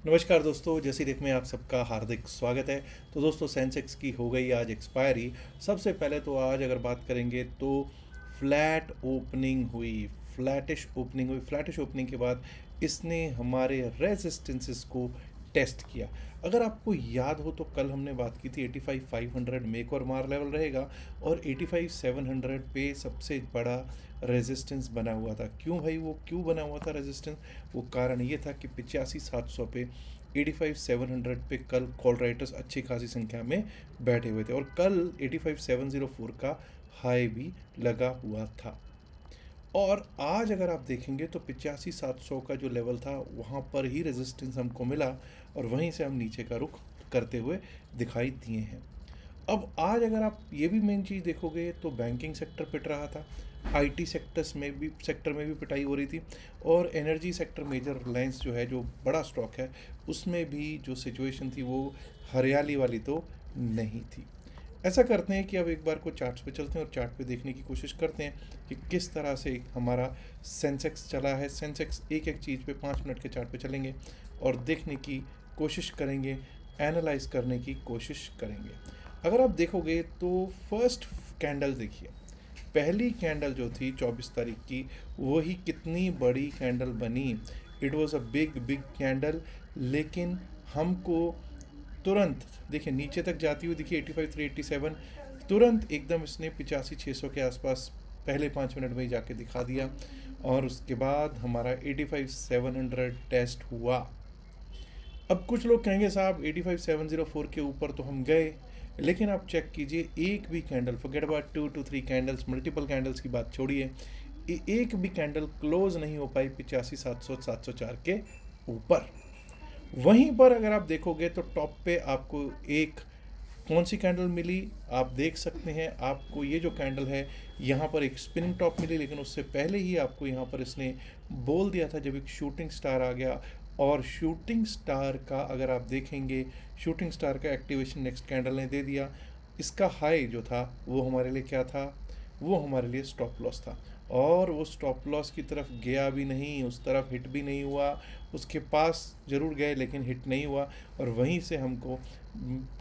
नमस्कार दोस्तों, जैसी रेख में आप सबका हार्दिक स्वागत है। तो दोस्तों, सेंसेक्स की हो गई आज एक्सपायरी। सबसे पहले तो आज अगर बात करेंगे तो फ्लैट ओपनिंग हुई, फ्लैटिश ओपनिंग के बाद इसने हमारे रेजिस्टेंसेस को टेस्ट किया। अगर आपको याद हो तो कल हमने बात की थी 85,500 मेक और मार लेवल रहेगा और 85,700 पे सबसे बड़ा रेजिस्टेंस बना हुआ था। क्यों भाई, वो क्यों बना हुआ था रेजिस्टेंस? वो कारण ये था कि 85,700 पे 85,700 पे कल कॉल राइटर्स अच्छी खासी संख्या में बैठे हुए थे और कल 85,704 का हाई भी लगा हुआ था। और आज अगर आप देखेंगे तो 85,700 का जो लेवल था वहाँ पर ही रेजिस्टेंस हमको मिला और वहीं से हम नीचे का रुख करते हुए दिखाई दिए हैं। अब आज अगर आप ये भी मेन चीज़ देखोगे तो बैंकिंग सेक्टर पिट रहा था, आईटी सेक्टर में भी पिटाई हो रही थी और एनर्जी सेक्टर मेजर रिलायंस जो है, जो बड़ा स्टॉक है, उसमें भी जो सिचुएशन थी वो हरियाली वाली तो नहीं थी। ऐसा करते हैं कि अब एक बार को चार्ट्स पे चलते हैं और चार्ट पे देखने की कोशिश करते हैं कि किस तरह से हमारा सेंसेक्स चला है। सेंसेक्स एक एक चीज़ पे 5 मिनट के चार्ट पे चलेंगे और देखने की कोशिश करेंगे, एनालाइज करने की कोशिश करेंगे। अगर आप देखोगे तो फर्स्ट कैंडल देखिए, पहली कैंडल जो थी 24 तारीख की, वही कितनी बड़ी कैंडल बनी। It was a big big candle, लेकिन हमको तुरंत देखिए नीचे तक जाती हुई दिखी 85,387, तुरंत एकदम इसने 85,600 के आसपास पहले 5 मिनट में ही जाके दिखा दिया और उसके बाद हमारा 85,700 टेस्ट हुआ। अब कुछ लोग कहेंगे साहब 85,704 के ऊपर तो हम गए, लेकिन आप चेक कीजिए एक भी candle, forget about 2 to 3 candles, multiple candles की बात छोड़िए, एक भी कैंडल क्लोज नहीं हो पाई 85,700-704 के ऊपर। वहीं पर अगर आप देखोगे तो टॉप पे आपको एक कौन सी कैंडल मिली, आप देख सकते हैं। आपको ये जो कैंडल है यहाँ पर एक स्पिनिंग टॉप मिली, लेकिन उससे पहले ही आपको यहाँ पर इसने बोल दिया था जब एक शूटिंग स्टार आ गया। और शूटिंग स्टार का अगर आप देखेंगे, शूटिंग स्टार का एक्टिवेशन नेक्स्ट कैंडल ने दे दिया। इसका हाई जो था वो हमारे लिए क्या था? वो हमारे लिए स्टॉप लॉस था और वो स्टॉप लॉस की तरफ गया भी नहीं, उस तरफ हिट भी नहीं हुआ। उसके पास ज़रूर गए लेकिन हिट नहीं हुआ और वहीं से हमको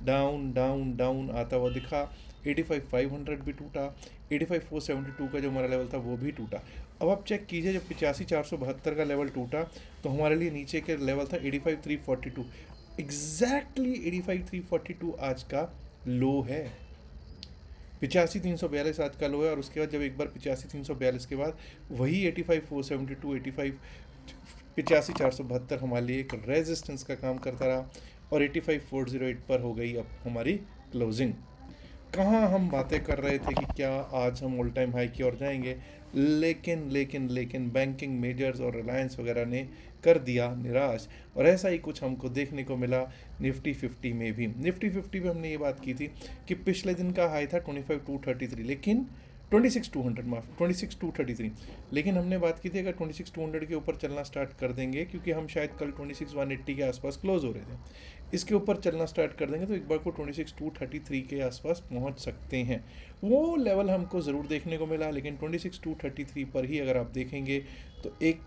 डाउन डाउन डाउन आता हुआ दिखा। 85,500 भी टूटा, 85,472 का जो हमारा लेवल था वो भी टूटा। अब आप चेक कीजिए, जब 85,472 का लेवल टूटा तो हमारे लिए नीचे के लेवल था 85,342। एग्जैक्टली 85,342 आज का लो है। 85,342 आज का लो है और उसके बाद जब एक बार 85,342 के बाद वही 85,472, 85,472 हमारे लिए एक रेजिस्टेंस का काम करता रहा और 85,408 पर हो गई अब हमारी क्लोजिंग। कहाँ हम बातें कर रहे थे कि क्या आज हम ऑल टाइम हाई की ओर जाएंगे, लेकिन बैंकिंग मेजर्स और रिलायंस वगैरह ने कर दिया निराश और ऐसा ही कुछ हमको देखने को मिला निफ्टी 50 में भी। निफ्टी 50 में हमने ये बात की थी कि पिछले दिन का हाई था 25,233, लेकिन 26,200 माफ 26,233, लेकिन हमने बात की थी अगर 26,200 के ऊपर चलना स्टार्ट कर देंगे, क्योंकि हम शायद कल 26,180 के आसपास क्लोज हो रहे थे, इसके ऊपर चलना स्टार्ट कर देंगे तो एक बार को 26,233 के आसपास पहुंच सकते हैं। वो लेवल हमको ज़रूर देखने को मिला, लेकिन 26,233 पर ही अगर आप देखेंगे तो एक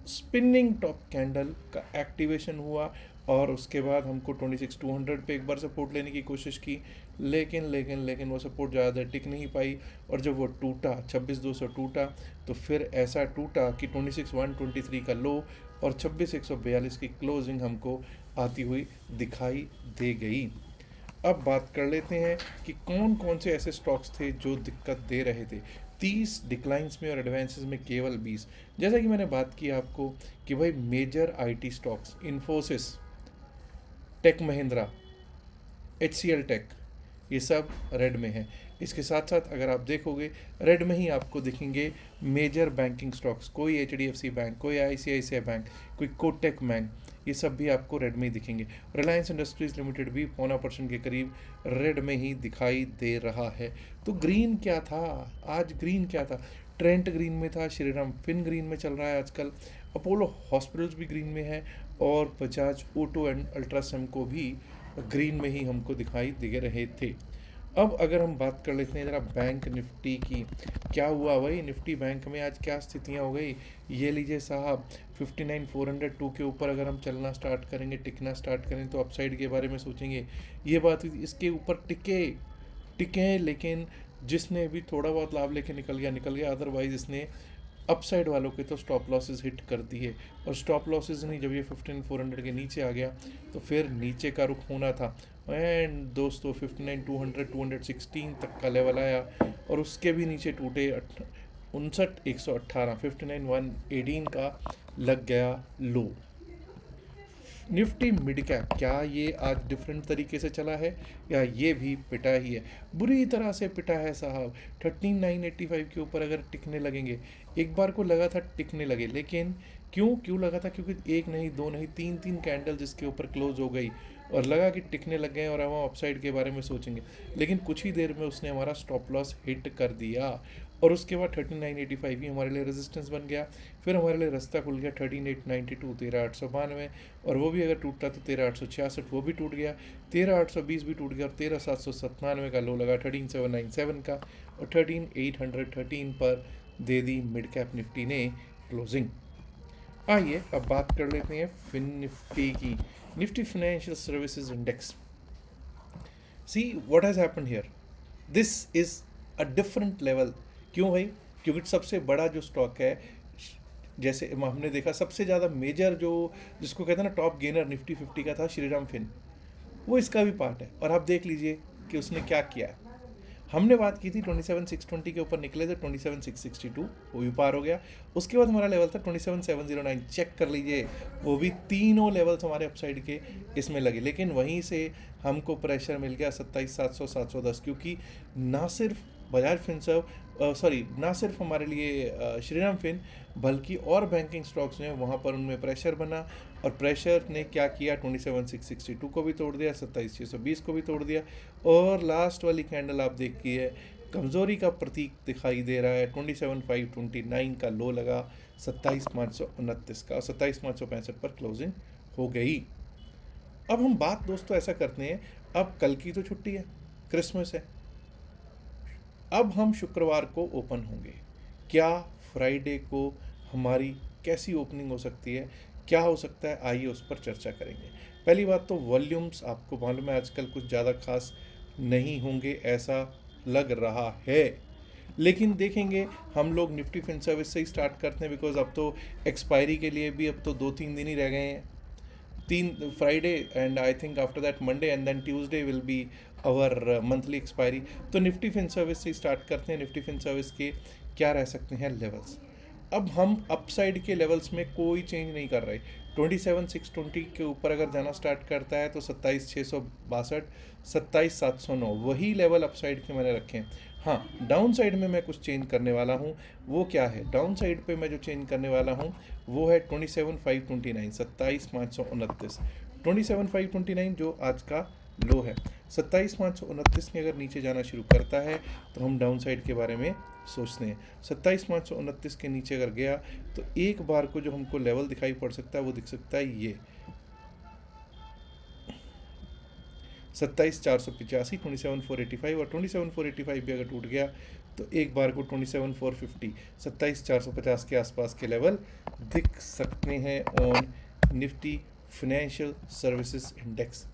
स्पिनिंग टॉप कैंडल का एक्टिवेशन हुआ और उसके बाद हमको 26,200 पे एक बार सपोर्ट लेने की कोशिश की, लेकिन वो सपोर्ट ज़्यादा टिक नहीं पाई और जब वो टूटा 26,200 टूटा तो फिर ऐसा टूटा कि 26,123 का लो और 26,142 की क्लोजिंग हमको आती हुई दिखाई दे गई। अब बात कर लेते हैं कि कौन कौन से ऐसे स्टॉक्स थे जो दिक्कत दे रहे थे। 30 डिक्लाइंस में और एडवांसेस में केवल 20। जैसा कि मैंने बात की आपको कि भाई major IT stocks, Infosys, tech Mahindra, HCL tech, ये सब रेड में है। इसके साथ साथ अगर आप देखोगे रेड में ही आपको दिखेंगे मेजर बैंकिंग स्टॉक्स, कोई HDFC बैंक, कोई ICICI बैंक, कोई कोटक बैंक, ये सब भी आपको रेड में ही दिखेंगे। रिलायंस इंडस्ट्रीज लिमिटेड भी 0.25% के करीब रेड में ही दिखाई दे रहा है। तो ग्रीन क्या था आज? ग्रीन क्या था? ट्रेंट ग्रीन में था, श्रीराम फिन ग्रीन में चल रहा है आजकल, अपोलो हॉस्पिटल्स भी ग्रीन में है और बजाज ऑटो एंड अल्ट्रासेम को भी ग्रीन में ही हमको दिखाई दे रहे थे। अब अगर हम बात कर लेते हैं ज़रा बैंक निफ्टी की, क्या हुआ भाई निफ्टी बैंक में आज क्या स्थितियाँ हो गई। ये लीजिए साहब, 59,402 के ऊपर अगर हम चलना स्टार्ट करेंगे, टिकना स्टार्ट करें तो अपसाइड के बारे में सोचेंगे। ये बात हुई, इसके ऊपर टिके टिके, लेकिन जिसने भी थोड़ा बहुत लाभ लेके निकल गया, अदरवाइज इसने अपसाइड वालों के तो स्टॉप लॉसेस हिट कर दिए। और स्टॉप लॉसेस नहीं, जब ये 15,400 के नीचे आ गया तो फिर नीचे का रुख होना था। एंड दोस्तों 59,200 216 तक का लेवल आया और उसके भी नीचे टूटे 59,118, 59,118 का लग गया लो। निफ्टी मिड कैप, क्या ये आज डिफरेंट तरीके से चला है या ये भी पिटा ही है? बुरी तरह से पिटा है साहब। 13,985 के ऊपर अगर टिकने लगेंगे, एक बार को लगा था टिकने लगे, लेकिन क्यों लगा था? क्योंकि एक नहीं, दो नहीं, तीन तीन कैंडल जिसके ऊपर क्लोज हो गई और लगा कि टिकने लग गए और हम अपसाइड के बारे में सोचेंगे, लेकिन कुछ ही देर में उसने हमारा स्टॉप लॉस हिट कर दिया और उसके बाद 13,985 ही हमारे लिए रेजिस्टेंस बन गया। फिर हमारे लिए रास्ता खुल गया 13,892, 13,892, और वो भी अगर टूटता तो 13,866 वो भी टूट गया, 13,820 भी टूट गया और 13,797 का लो लगा 13,797 का, और 13,813 पर दे दी मिड कैप निफ्टी ने क्लोजिंग। आइए अब बात कर लेते हैं फिन निफ्टी की, Nifty financial services index. See what has happened here, this is a different level. क्यों भाई? क्योंकि सबसे बड़ा जो स्टॉक है, जैसे हमने देखा सबसे ज़्यादा मेजर जो जिसको कहते हैं ना टॉप गेनर निफ्टी 50 का था श्रीराम फिन, वो इसका भी पार्ट है। और आप देख लीजिए कि उसने क्या किया है। हमने बात की थी 27,620 के ऊपर निकले थे, 27,662 वो भी पार हो गया। उसके बाद हमारा लेवल था 27,709, चेक कर लीजिए, वो भी तीनों लेवल्स हमारे अपसाइड के इसमें लगे, लेकिन वहीं से हमको प्रेशर मिल गया 27,700 710, क्योंकि ना सिर्फ बजाज फिनसर्व ना सिर्फ हमारे लिए श्रीराम फिन, बल्कि और बैंकिंग स्टॉक्स हैं वहाँ पर उनमें प्रेशर बना, और प्रेशर ने क्या किया, 27,662 को भी तोड़ दिया, 27,620 को भी तोड़ दिया, और लास्ट वाली कैंडल आप देखिए कमज़ोरी का प्रतीक दिखाई दे रहा है, 27,529 का लो लगा 27,529 का, 27,565 पर क्लोजिंग हो गई। अब हम बात दोस्तों ऐसा करते हैं, अब कल की तो छुट्टी है, क्रिसमस है, अब हम शुक्रवार को ओपन होंगे। क्या फ्राइडे को हमारी कैसी ओपनिंग हो सकती है, क्या हो सकता है, आइए उस पर चर्चा करेंगे। पहली बात तो वॉल्यूम्स आपको मालूम है आजकल कुछ ज़्यादा खास नहीं होंगे ऐसा लग रहा है, लेकिन देखेंगे। हम लोग निफ्टी फिन सर्विस से ही स्टार्ट करते हैं, बिकॉज अब तो एक्सपायरी के लिए भी अब तो 2-3 दिन ही रह गए हैं, 3 Friday and I think after that Monday and then Tuesday will be our monthly expiry. तो निफ्टी फिन सर्विस से स्टार्ट करते हैं। निफ्टी फिन सर्विस के क्या रह सकते हैं लेवल्स? अब हम अपसाइड के लेवल्स में कोई चेंज नहीं कर रहे। 27,620 के ऊपर अगर जाना स्टार्ट करता है तो 27,662, 27,709 वही लेवल अपसाइड के मैंने रखे हैं। हाँ, डाउन साइड में मैं कुछ चेंज करने वाला हूँ। वो क्या है? डाउन साइड पे मैं जो चेंज करने वाला हूँ वो है 27,529, 27,529, 27,529 जो आज का लो है। 27,529 में अगर नीचे जाना शुरू करता है तो हम डाउन साइड के बारे में सोचते हैं। 27,529 के नीचे अगर गया तो एक बार को जो हमको लेवल दिखाई पड़ सकता है वो दिख सकता है ये 27,485, 27,485, और 27,485 भी अगर टूट गया तो एक बार को 27,450, 27,450 के आसपास के लेवल दिख सकते हैं on Nifty financial services index.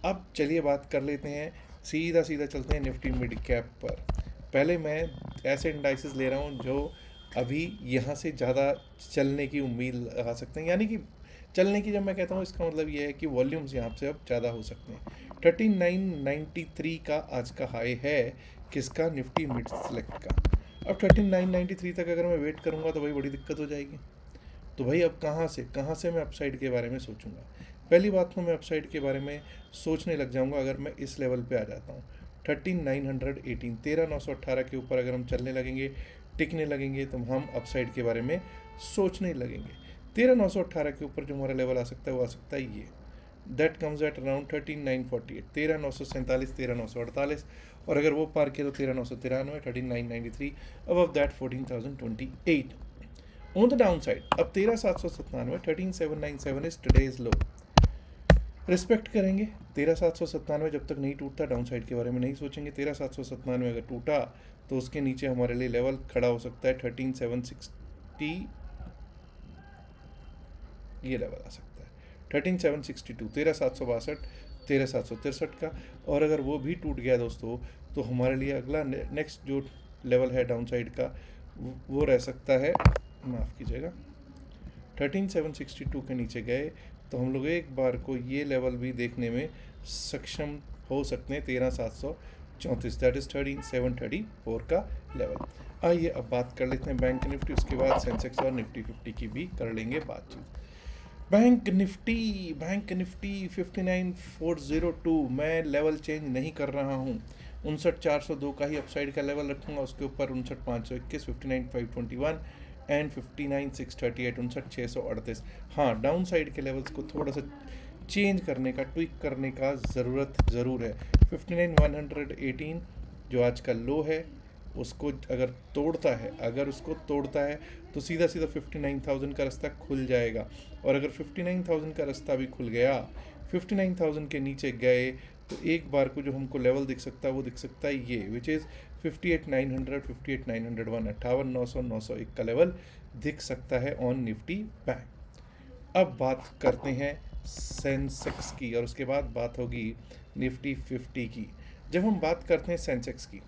अब चलिए बात कर लेते हैं, सीधा चलते हैं निफ्टी मिड कैप पर। पहले मैं ऐसे इंडाइसेस ले रहा हूँ जो अभी यहाँ से ज़्यादा चलने की उम्मीद लगा सकते हैं, यानी कि चलने की जब मैं कहता हूँ इसका मतलब ये है कि वॉल्यूम्स यहाँ से अब ज़्यादा हो सकते हैं। 3993 का आज का हाई है किसका? निफ्टी मिड सेलेक्ट का। अब 3993 तक अगर मैं वेट करूँगा तो भाई बड़ी दिक्कत हो जाएगी। तो भाई अब कहाँ से मैं अपसाइड के बारे में सोचूंगा? पहली बात तो मैं अपसाइड के बारे में सोचने लग जाऊंगा अगर मैं इस लेवल पे आ जाता हूँ 13,918, 13,918 के ऊपर अगर हम चलने लगेंगे, टिकने लगेंगे, तो हम अपसाइड के बारे में सोचने लगेंगे। 13,918 के ऊपर जो हमारा लेवल आ सकता है वो आ सकता है ये, दैट कम्स एट अराउंड 13,948, 13,947, 13,948, और अगर वो पार किया तो 13,993, 13,993, above that 14,028। On the down side अब 13,797, 13,797 इज टुडेज लो। रिस्पेक्ट करेंगे 13,797 जब तक नहीं टूटता डाउन साइड के बारे में नहीं सोचेंगे। 13,797 अगर टूटा तो उसके नीचे हमारे लिए लेवल खड़ा हो सकता है 13,760, ये लेवल आ सकता है 13,762, 13,762, 13,763 का। और अगर वो भी टूट गया दोस्तों तो हमारे लिए अगला नेक्स्ट जो लेवल है डाउन साइड का वो रह सकता है, माफ़ कीजिएगा, 13,762 के नीचे गए तो हम लोग एक बार को ये लेवल भी देखने में सक्षम हो सकते हैं 13,734, दैट इज़ 13,734 का लेवल। आइए अब बात कर लेते हैं बैंक निफ्टी, उसके बाद सेंसेक्स और निफ्टी 50 की भी कर लेंगे बातचीत। बैंक निफ्टी 59,402, मैं लेवल चेंज नहीं कर रहा हूँ। 59,402 का ही अपसाइड का लेवल रखूँगा, उसके ऊपर 59,521, 59,521 एंड 59,638, 59,638। हाँ, डाउन साइड के लेवल्स को थोड़ा सा चेंज करने का, ट्विक करने का ज़रूरत ज़रूर है। 59,118 जो आज का लो है उसको अगर उसको तोड़ता है तो सीधा सीधा 59,000 का रास्ता खुल जाएगा। और अगर 59,000 का रास्ता भी खुल गया, 59,000 के नीचे गए तो एक बार को जो हमको लेवल दिख सकता है वो दिख सकता है ये, विच इज़ 58,900, 58,901, 58,900, 901 का लेवल दिख सकता है ऑन निफ्टी बैंक। अब बात करते हैं सेंसेक्स की और उसके बाद बात होगी निफ्टी 50 की। जब हम बात करते हैं सेंसेक्स की,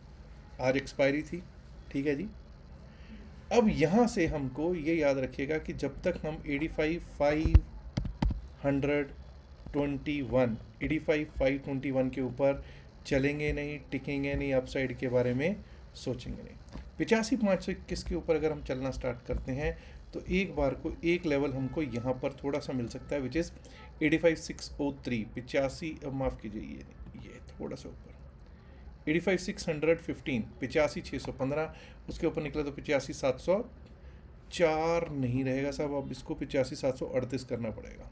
आज एक्सपायरी थी, ठीक है जी। अब यहाँ से हमको ये याद रखिएगा कि जब तक हम 85,521 के ऊपर चलेंगे नहीं, टिकेंगे नहीं, अपसाइड के बारे में सोचेंगे नहीं। 85,521 के ऊपर अगर हम चलना स्टार्ट करते हैं तो एक बार को एक लेवल हमको यहाँ पर थोड़ा सा मिल सकता है, विच इज़ 85,603, 85, माफ़ कीजिए ये थोड़ा सा ऊपर 85,615, 85,615, उसके ऊपर निकला तो 85,704 नहीं रहेगा साहब, अब इसको 85,738 करना पड़ेगा।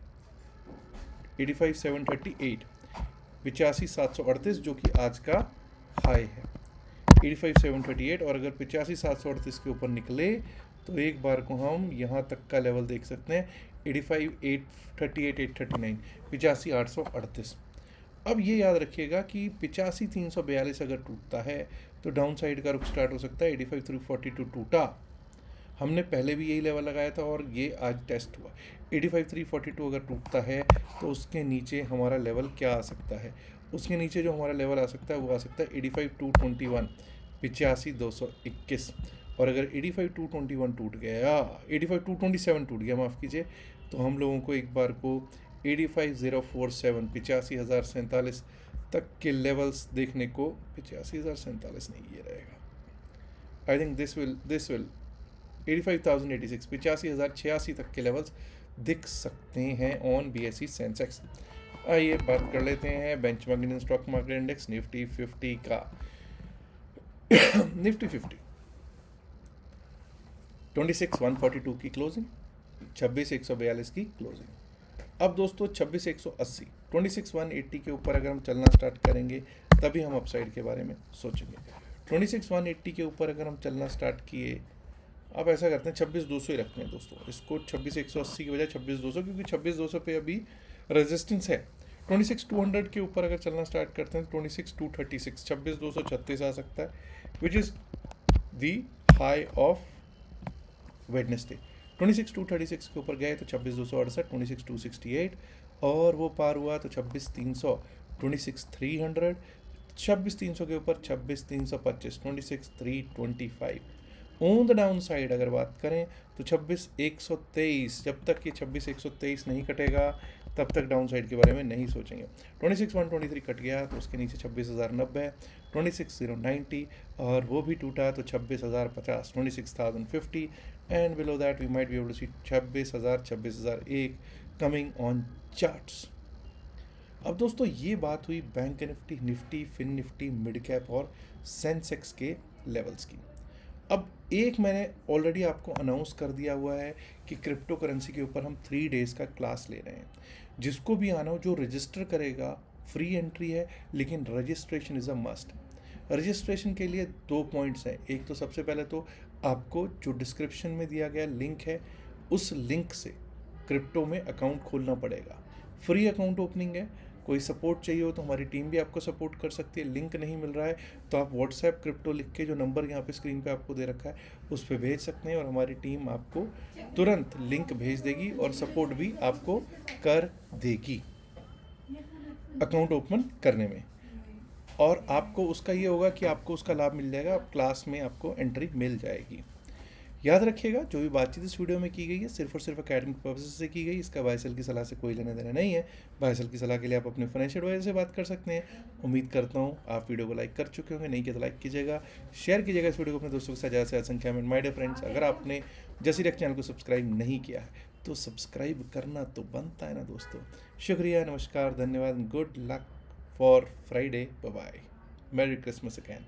85,738, 85,738 जो कि आज का हाई है 85,738। और अगर 85,738 के ऊपर निकले तो एक बार को हम यहाँ तक का लेवल देख सकते हैं 85,838, 839, 85,838। अब ये याद रखिएगा कि 85,342 अगर टूटता है तो डाउन साइड का रुख स्टार्ट हो सकता है। 85,342 टूटा, हमने पहले भी यही लेवल लगाया था और ये आज टेस्ट हुआ। 85,342 अगर टूटता है तो उसके नीचे हमारा लेवल क्या आ सकता है, उसके नीचे जो हमारा लेवल आ सकता है वो आ सकता है 85,221, 85,221। और अगर 85,221 टूट गया, 85,227 टूट गया, माफ़ कीजिए, तो हम लोगों को एक बार को 85,047, 85,047 तक के लेवल्स देखने को, 85,047 नहीं, ये रहेगा, आई थिंक दिस विल 85,086, 85,086 तक के लेवल्स दिख सकते हैं ऑन BSE सेंसेक्स। आइए बात कर लेते हैं benchmark Indian stock market index Nifty 50 का। निफ्टी 50 26,142 की क्लोजिंग, 26,142 की क्लोजिंग। अब दोस्तों 26,180, 26,180 के ऊपर अगर हम चलना स्टार्ट करेंगे तभी हम अपसाइड के बारे में सोचेंगे। 26,180 के ऊपर अगर हम चलना स्टार्ट किए, अब ऐसा करते हैं 26,200 ही रखते हैं दोस्तों इसको, 26,180 की बजाय 26,200, क्योंकि 26,200 पे अभी रेजिस्टेंस है। 26,200 के ऊपर अगर चलना स्टार्ट करते हैं तो 26,236, 26,236 आ सकता है, which is the high of Wednesday. 26,236 के ऊपर गए तो 26,268, 26,268 और वो पार हुआ तो 26,300, 26,300, 26,300 के ऊपर 26,325, 26,325। ऑन द डाउन साइड अगर बात करें तो 26,123, जब तक ये 26,123 नहीं कटेगा तब तक डाउन साइड के बारे में नहीं सोचेंगे। 26,123 कट गया तो उसके नीचे 26,090, 26,090 और वो भी टूटा तो 26,050, 26,050 and below that we might be able to see 26,000, 26,001 coming on charts. अब दोस्तों ये बात हुई bank Nifty, Nifty, fin Nifty, mid cap और सेंसेक्स के लेवल्स की। अब एक मैंने ऑलरेडी आपको अनाउंस कर दिया हुआ है कि क्रिप्टो करेंसी के ऊपर हम 3 डेज़ का क्लास ले रहे हैं। जिसको भी आना हो, जो रजिस्टर करेगा, फ्री एंट्री है, लेकिन registration is a must. Registration के लिए 2 पॉइंट्स हैं। एक तो सबसे पहले तो आपको जो डिस्क्रिप्शन में दिया गया लिंक है उस लिंक से क्रिप्टो में अकाउंट खोलना पड़ेगा। फ्री अकाउंट ओपनिंग है। कोई सपोर्ट चाहिए हो तो हमारी टीम भी आपको सपोर्ट कर सकती है। लिंक नहीं मिल रहा है तो आप व्हाट्सएप क्रिप्टो लिख के जो नंबर यहाँ पे स्क्रीन पे आपको दे रखा है उस पर भेज सकते हैं और हमारी टीम आपको तुरंत लिंक भेज देगी और सपोर्ट भी आपको कर देगी अकाउंट ओपन करने में। और आपको उसका ये होगा कि आपको उसका लाभ मिल जाएगा, आप क्लास में आपको एंट्री मिल जाएगी। याद रखिएगा, जो भी बातचीत इस वीडियो में की गई है सिर्फ और सिर्फ एकेडमिक पर्पज से की गई, इसका बायसल की सलाह से कोई लेना देना नहीं है। बायसल की सलाह के लिए आप अपने फाइनेंशियल एडवाइजर से बात कर सकते हैं। उम्मीद करता हूँ आप वीडियो को लाइक कर चुके होंगे, नहीं किया तो लाइक कीजिएगा, शेयर कीजिएगा इस वीडियो को अपने दोस्तों के साथ ज़्यादा से ज़्यादा संख्या में। माय डियर फ्रेंड्स, अगर आपने जसीरेक चैनल को सब्सक्राइब नहीं किया है तो सब्सक्राइब करना तो बनता है ना दोस्तों। शुक्रिया, नमस्कार, धन्यवाद, good luck for Friday, bye bye, merry Christmas again.